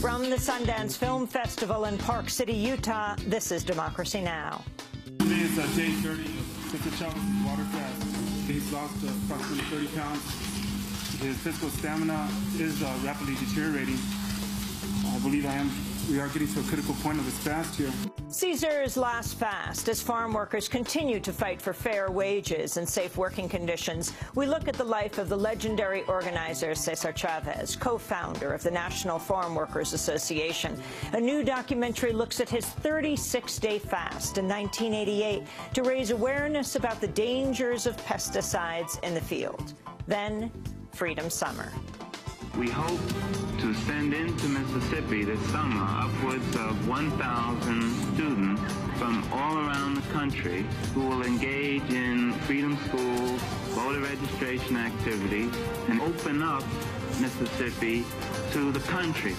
From the Sundance Film Festival in Park City, Utah, this is Democracy Now! Today is day 30 of Mr. Chavez' water fast. He's lost approximately 30 pounds. His physical stamina is rapidly deteriorating. I believe we are getting to a critical point of this fast here. Caesar's last fast as farm workers continue to fight for fair wages and safe working conditions. We look at the life of the legendary organizer Cesar Chavez, co-founder of the National Farm Workers Association. A new documentary looks at his 36-day fast in 1988 to raise awareness about the dangers of pesticides in the field. Then, Freedom Summer. We hope to send into Mississippi this summer upwards of 1,000 students from all around the country who will engage in freedom schools, voter registration activities, and open up Mississippi to the country.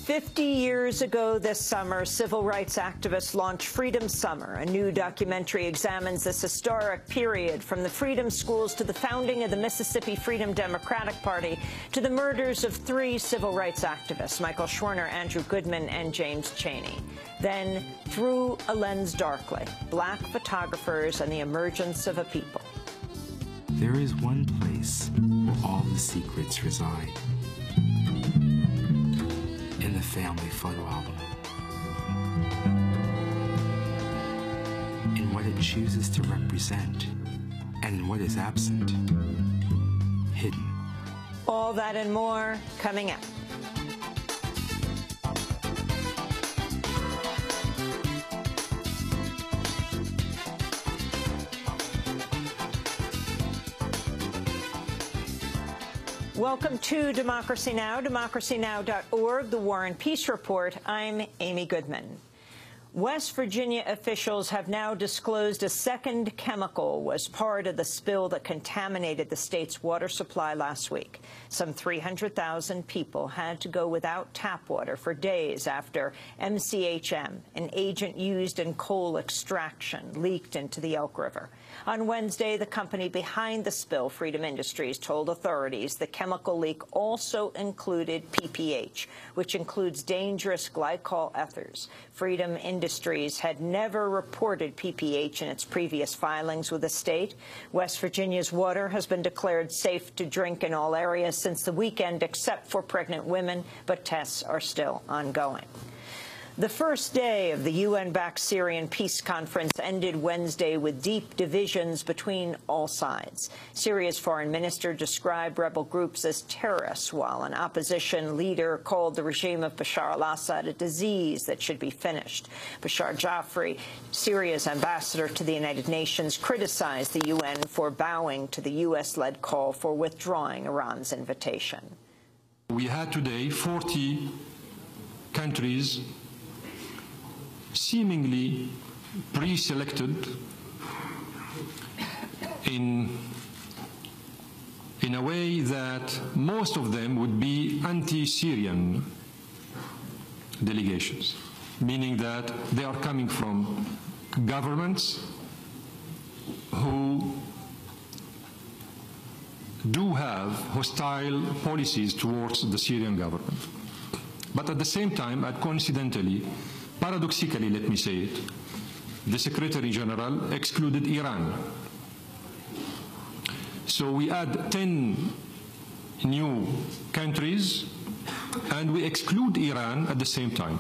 50 years ago this summer, civil rights activists launched Freedom Summer. A new documentary examines this historic period from the freedom schools to the founding of the Mississippi Freedom Democratic Party to the murders of 3 civil rights activists, Michael Schwerner, Andrew Goodman, and James Chaney. Then, Through a Lens Darkly, Black photographers and the emergence of a people. There is one place where all the secrets reside. In the family photo album. In what it chooses to represent, and in what is absent, hidden. All that and more coming up. Welcome to Democracy Now!, democracynow.org, the War and Peace Report. I'm Amy Goodman. West Virginia officials have now disclosed a second chemical was part of the spill that contaminated the state's water supply last week. Some 300,000 people had to go without tap water for days after MCHM, an agent used in coal extraction, leaked into the Elk River. On Wednesday, the company behind the spill, Freedom Industries, told authorities the chemical leak also included PPH, which includes dangerous glycol ethers. Freedom Industries had never reported PPH in its previous filings with the state. West Virginia's water has been declared safe to drink in all areas since the weekend, except for pregnant women, but tests are still ongoing. The first day of the UN-backed Syrian peace conference ended Wednesday with deep divisions between all sides. Syria's foreign minister described rebel groups as terrorists, while an opposition leader called the regime of Bashar al-Assad a disease that should be finished. Bashar Jafri, Syria's ambassador to the United Nations, criticized the UN for bowing to the U.S.-led call for withdrawing Iran's invitation. We had today 40 countries seemingly pre-selected in a way that most of them would be anti-Syrian delegations, meaning that they are coming from governments who do have hostile policies towards the Syrian government. But at the same time, and coincidentally, paradoxically, let me say it, the Secretary General excluded Iran. So we add 10 new countries and we exclude Iran at the same time.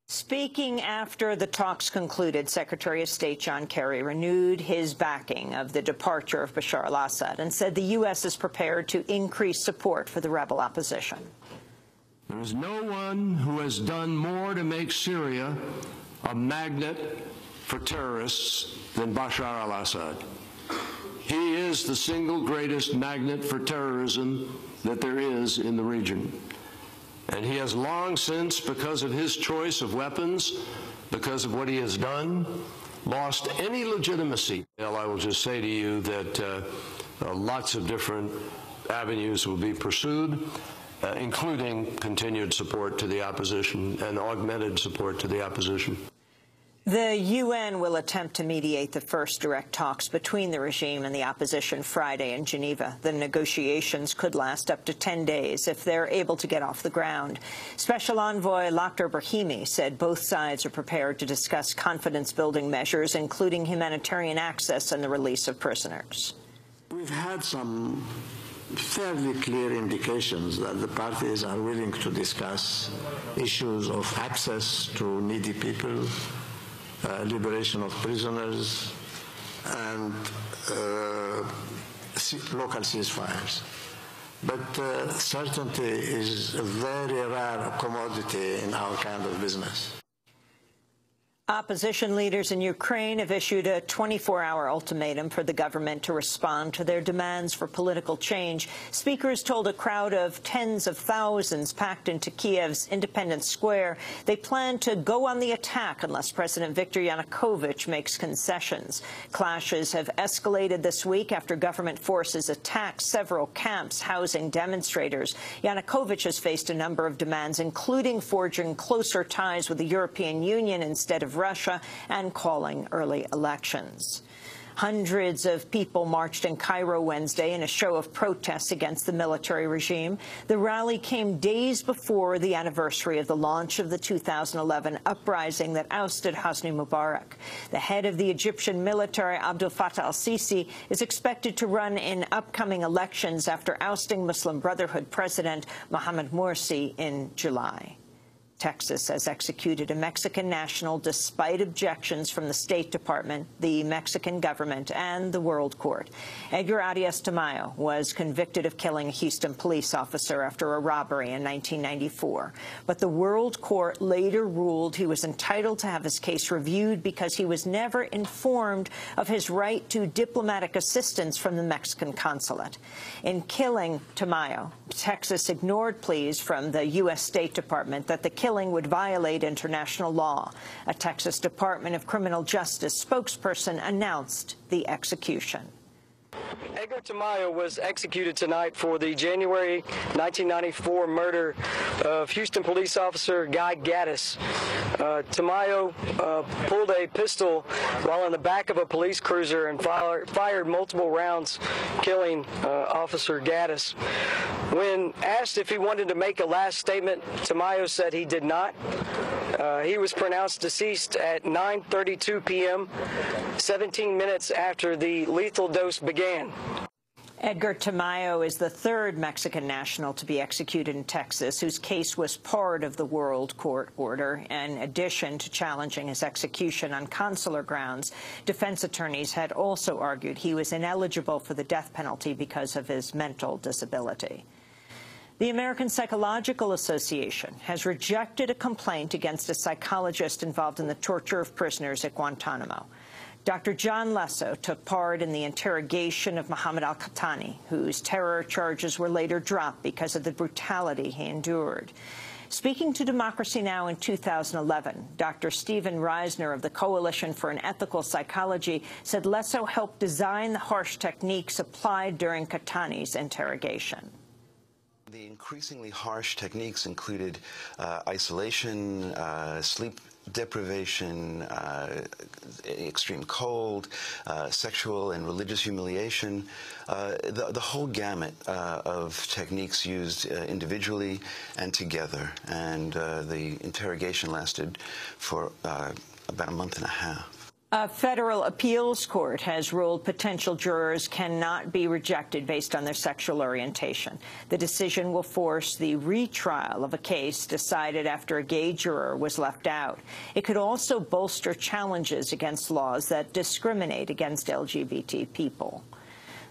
Speaking after the talks concluded, Secretary of State John Kerry renewed his backing of the departure of Bashar al-Assad and said the U.S. is prepared to increase support for the rebel opposition. There is no one who has done more to make Syria a magnet for terrorists than Bashar al-Assad. He is the single greatest magnet for terrorism that there is in the region. And he has long since, because of his choice of weapons, because of what he has done, lost any legitimacy. I will just say to you that lots of different avenues will be pursued, including continued support to the opposition and augmented support to the opposition. The UN will attempt to mediate the first direct talks between the regime and the opposition Friday in Geneva. The negotiations could last up to 10 days if they're able to get off the ground. Special Envoy Lakhdar Brahimi said both sides are prepared to discuss confidence-building measures, including humanitarian access and the release of prisoners. We've had some fairly clear indications that the parties are willing to discuss issues of access to needy people, liberation of prisoners, and local ceasefires. But certainty is a very rare commodity in our kind of business. Opposition leaders in Ukraine have issued a 24-hour ultimatum for the government to respond to their demands for political change. Speakers told a crowd of tens of thousands packed into Kiev's Independence Square they plan to go on the attack unless President Viktor Yanukovych makes concessions. Clashes have escalated this week after government forces attacked several camps housing demonstrators. Yanukovych has faced a number of demands, including forging closer ties with the European Union instead of Russia and calling early elections. Hundreds of people marched in Cairo Wednesday in a show of protests against the military regime. The rally came days before the anniversary of the launch of the 2011 uprising that ousted Hosni Mubarak. The head of the Egyptian military, Abdel Fattah al-Sisi, is expected to run in upcoming elections after ousting Muslim Brotherhood President Mohamed Morsi in July. Texas has executed a Mexican national despite objections from the State Department, the Mexican government, and the World Court. Edgar Arias Tamayo was convicted of killing a Houston police officer after a robbery in 1994. But the World Court later ruled he was entitled to have his case reviewed because he was never informed of his right to diplomatic assistance from the Mexican consulate. In killing Tamayo, Texas ignored pleas from the U.S. State Department that the killing would violate international law. A Texas Department of Criminal Justice spokesperson announced the execution. Edgar Tamayo was executed tonight for the January 1994 murder of Houston police officer Guy Gaddis. Tamayo pulled a pistol while in the back of a police cruiser and fired multiple rounds, killing Officer Gaddis. When asked if he wanted to make a last statement, Tamayo said he did not. He was pronounced deceased at 9:32 p.m., 17 minutes after the lethal dose began. Edgar Tamayo is the third Mexican national to be executed in Texas, whose case was part of the World Court order. In addition to challenging his execution on consular grounds, defense attorneys had also argued he was ineligible for the death penalty because of his mental disability. The American Psychological Association has rejected a complaint against a psychologist involved in the torture of prisoners at Guantanamo. Dr. John Lesso took part in the interrogation of Mohammed al-Qahtani, whose terror charges were later dropped because of the brutality he endured. Speaking to Democracy Now! In 2011, Dr. Stephen Reisner of the Coalition for an Ethical Psychology said Lesso helped design the harsh techniques applied during Qahtani's interrogation. The increasingly harsh techniques included isolation, sleep deprivation, extreme cold, sexual and religious humiliation, the whole gamut of techniques used individually and together. And the interrogation lasted for about a month and a half. A federal appeals court has ruled potential jurors cannot be rejected based on their sexual orientation. The decision will force the retrial of a case decided after a gay juror was left out. It could also bolster challenges against laws that discriminate against LGBT people.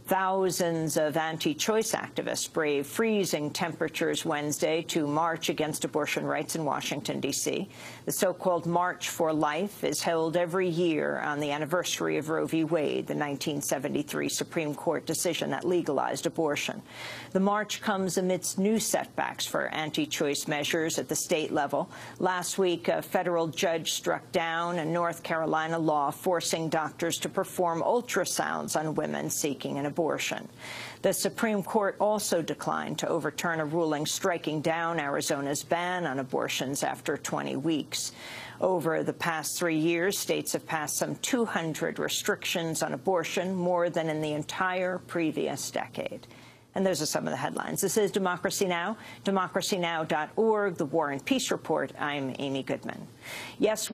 Thousands of anti-choice activists braved freezing temperatures Wednesday to march against abortion rights in Washington, D.C. The so-called March for Life is held every year on the anniversary of Roe v. Wade, the 1973 Supreme Court decision that legalized abortion. The march comes amidst new setbacks for anti-choice measures at the state level. Last week, a federal judge struck down a North Carolina law forcing doctors to perform ultrasounds on women seeking an abortion. The Supreme Court also declined to overturn a ruling striking down Arizona's ban on abortions after 20 weeks. Over the past 3 years, states have passed some 200 restrictions on abortion, more than in the entire previous decade. And those are some of the headlines. This is Democracy Now!, democracynow.org, The War and Peace Report. I'm Amy Goodman. Yes.